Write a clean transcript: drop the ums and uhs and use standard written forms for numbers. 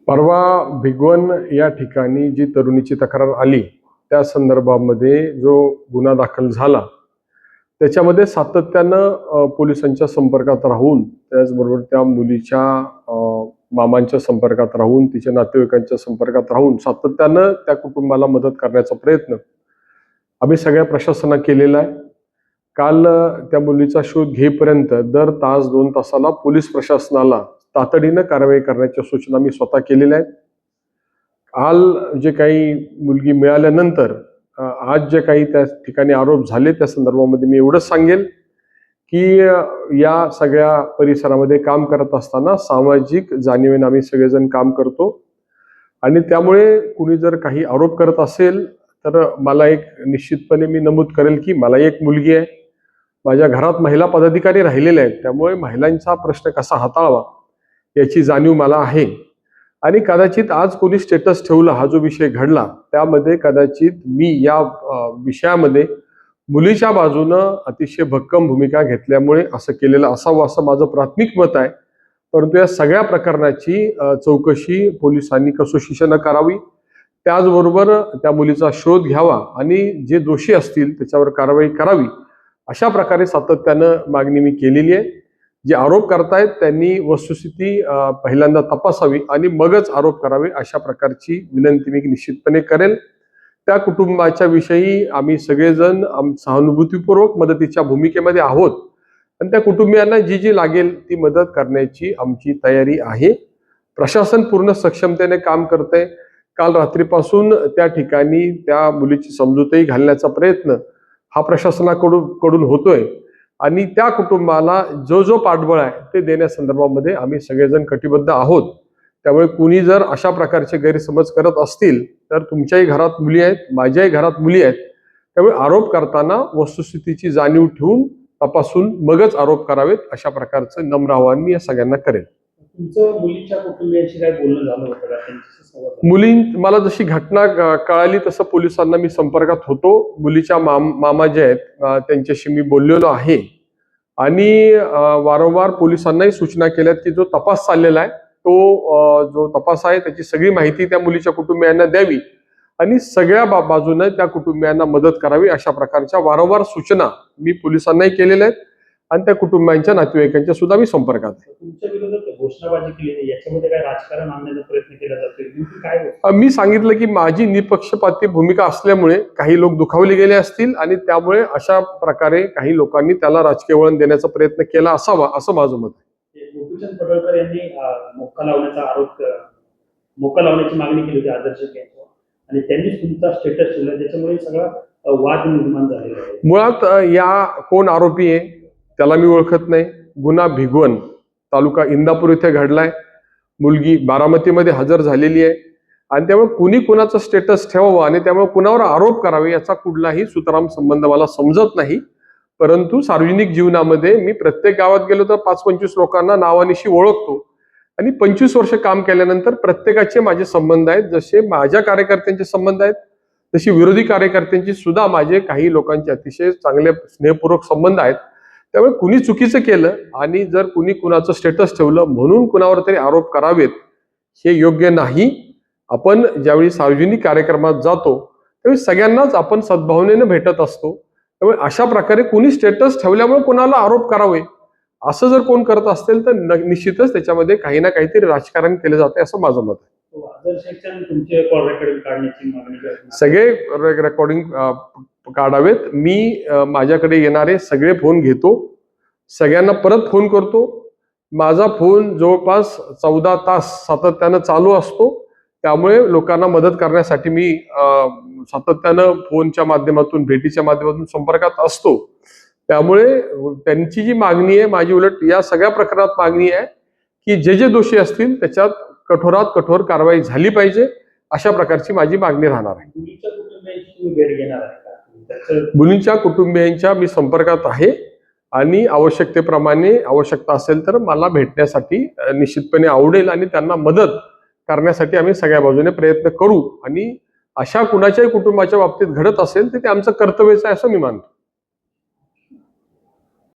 परवा भिगवण या ठिकाणी जी तरुणीची तक्रार आली त्या संदर्भामध्ये जो गुन्हा दाखल झाला त्याच्यामध्ये सातत्यानं पोलिसांच्या संपर्कात राहून, त्याचबरोबर त्या मुलीच्या मामांच्या संपर्कात राहून, तिच्या नातेवाईकांच्या संपर्कात राहून सातत्यानं त्या कुटुंबाला मदत करण्याचा प्रयत्न आम्ही सगळ्या प्रशासनाने केलेला आहे. काल त्या मुलीचा शोध घेईपर्यंत दर तास 2 तासाला पोलीस प्रशासनाला तातडीनं कारवाई करण्याच्या सूचना मी स्वतः केलेल्या आहेत. काल जे काही मुलगी मिळाल्यानंतर आज जे काही त्या ठिकाणी आरोप झाले त्या संदर्भामध्ये मी एवढंच सांगेल की या सगळ्या परिसरामध्ये काम करत असताना सामाजिक जाणीवेने आम्ही सगळेजण काम करतो आणि त्यामुळे कुणी जर काही आरोप करत असेल तर मला एक निश्चितपणे मी नमूद करेल की मला एक मुलगी आहे, माझ्या घरात महिला पदाधिकारी राहिलेले आहेत, त्यामुळे महिलांचा प्रश्न कसा हाताळावा याची जाणीव मला आहे. आणि कदाचित आज कोणी स्टेटस ठेवला हा जो विषय घडला त्यामध्ये कदाचित मी या विषयामध्ये मुलीच्या बाजूनं अतिशय भक्कम भूमिका घेतल्यामुळे असं केलेलं असावं असं माझं प्राथमिक मत आहे. परंतु या सगळ्या प्रकरणाची चौकशी पोलिसांनी कसोशीनं करावी, त्याचबरोबर त्या मुलीचा शोध घ्यावा आणि जे दोषी असतील त्याच्यावर कारवाई करावी अशा प्रकारे सातत्यानं मागणी मी केलेली आहे. जे आरोप करतायत त्यांनी वस्तुस्थिती पहिल्यांदा तपासावी आणि मगच आरोप करावे अशा प्रकारची विनंती मी निश्चितपणे करेल. त्या कुटुंबाच्या विषयी आम्ही सगळेजण सहानुभूतीपूर्वक मदतीच्या भूमिकेमध्ये आहोत आणि त्या कुटुंबियांना जी जी लागेल ती मदत करण्याची आमची तयारी आहे. प्रशासन पूर्ण सक्षमतेने काम करते. काल रात्रीपासून त्या ठिकाणी त्या मुलीची समजूतही घालण्याचा प्रयत्न हा प्रशासनाकडून होतोय आणि त्या कुटुंबाला जो पाठबळ आहे ते देण्यासंदर्भामध्ये आम्ही सगळेजण कटिबद्ध आहोत. त्यामुळे कुणी जर अशा प्रकारचे गैरसमज करत असतील तर तुमच्याही घरात मुली आहेत, माझ्याही घरात मुली आहेत, त्यामुळे आरोप करताना वस्तुस्थितीची जाणीव ठेवून तपासून मगच आरोप करावेत अशा प्रकारचं नम्र आवाहन मी या सगळ्यांना करेल. तुमचं मुलीच्या कुटुंबियांशी काय बोलणं झालं होतं का? मला जशी घटना कळाली तसं पोलिसांना मी संपर्कात होतो. मुलीच्या मामा जे आहेत त्यांच्याशी मी बोललेलो आहे आणि वारंवार पोलिसांनाही सूचना केल्यात की जो तपास चाललेला आहे तो जो तपास आहे त्याची सगळी माहिती त्या मुलीच्या कुटुंबियांना द्यावी आणि सगळ्या बाजूने त्या कुटुंबियांना मदत करावी अशा प्रकारच्या वारंवार सूचना मी पोलिसांनाही केलेल्या आहेत आणि त्या कुटुंबियांच्या नातेवाईकांच्या सुद्धा मी संपर्कात आहे. तुमच्या विरोधात घोषणाबाजी केली, याच्यामध्ये काय राजकारण आणण्याचा प्रयत्न केला जातोय? मी सांगितलं की माझी निपक्षपाती भूमिका असल्यामुळे काही लोक दुखावले गेले असतील आणि त्यामुळे अशा प्रकारे काही लोकांनी त्याला राजकीय वळण देण्याचा प्रयत्न केला असावा असं माझं मत आहे. गोपीचंद पडळकर यांनी मोका लावण्याची मागणी केली होती आदर्श यांच्यावर आणि त्यांनीच तुमचा स्टेटस ठेवला, ज्याच्यामुळे सगळा वाद निर्माण झालेला आहे. मुळात या कोण आरोपी आहे त्याला मी ओळखत नाही. गुन्हा भिगवण तालुका इंदापूर इथे घडलाय. मुलगी बारामतीमध्ये हजर झालेली आहे आणि त्यामुळे कुणी कुणाचं स्टेटस ठेवावं आणि त्यामुळे कुणावर आरोप करावे याचा कुठलाही सुतराम संबंध मला समजत नाही. परंतु सार्वजनिक जीवनामध्ये मी प्रत्येक गावात गेलो तर 5-25 लोकांना नावानिशी ओळखतो आणि 25 वर्ष काम केल्यानंतर प्रत्येकाचे माझे संबंध आहेत. जसे माझ्या कार्यकर्त्यांचे संबंध आहेत तशी विरोधी कार्यकर्त्यांची सुद्धा माझे काही लोकांचे अतिशय चांगले स्नेहपूर्वक संबंध आहेत. त्यामुळे कुणी चुकीचं केलं आणि जर कुणी कुणाचं स्टेटस ठेवलं म्हणून कुणावर तरी आरोप करावेत हे योग्य नाही. आपण ज्यावेळी सार्वजनिक कार्यक्रमात जातो त्यावेळी सगळ्यांनाच आपण सद्भावनेने भेटत असतो. त्यामुळे अशा प्रकारे कुणी स्टेटस ठेवल्यामुळे कुणाला आरोप करावे असं जर कोण करत असेल तर निश्चितच त्याच्यामध्ये काही ना काहीतरी राजकारण केलं जाते असं माझं मत आहे. सगळे रेकॉर्डिंग काढावेत. मी माझ्याकडे येणारे सगळे फोन घेतो, सगळ्यांना परत फोन करतो. माझा फोन जवळपास 14 तास सातत्यानं चालू असतो. त्यामुळे लोकांना मदत करण्यासाठी मी सातत्यानं फोनच्या माध्यमातून भेटीच्या माध्यमातून संपर्कात असतो. त्यामुळे त्यांची जी मागणी आहे माझी उलट या सगळ्या प्रकरणात मागणी आहे की जे दोषी असतील त्याच्यात कठोरात कठोर कारवाई झाली पाहिजे अशा प्रकारची माझी मागणी राहणार आहे. मुलींच्या कुटुंबियांच्या मी संपर्कात आहे आणि आवश्यकतेप्रमाणे आवश्यकता असेल तर मला भेटण्यासाठी निश्चितपणे आवडेल आणि त्यांना मदत करण्यासाठी आम्ही सगळ्या बाजूने प्रयत्न करू आणि अशा कुणाच्याही कुटुंबाच्या बाबतीत घडत असेल तर ते आमचं कर्तव्यच आहे असं मी मानतो.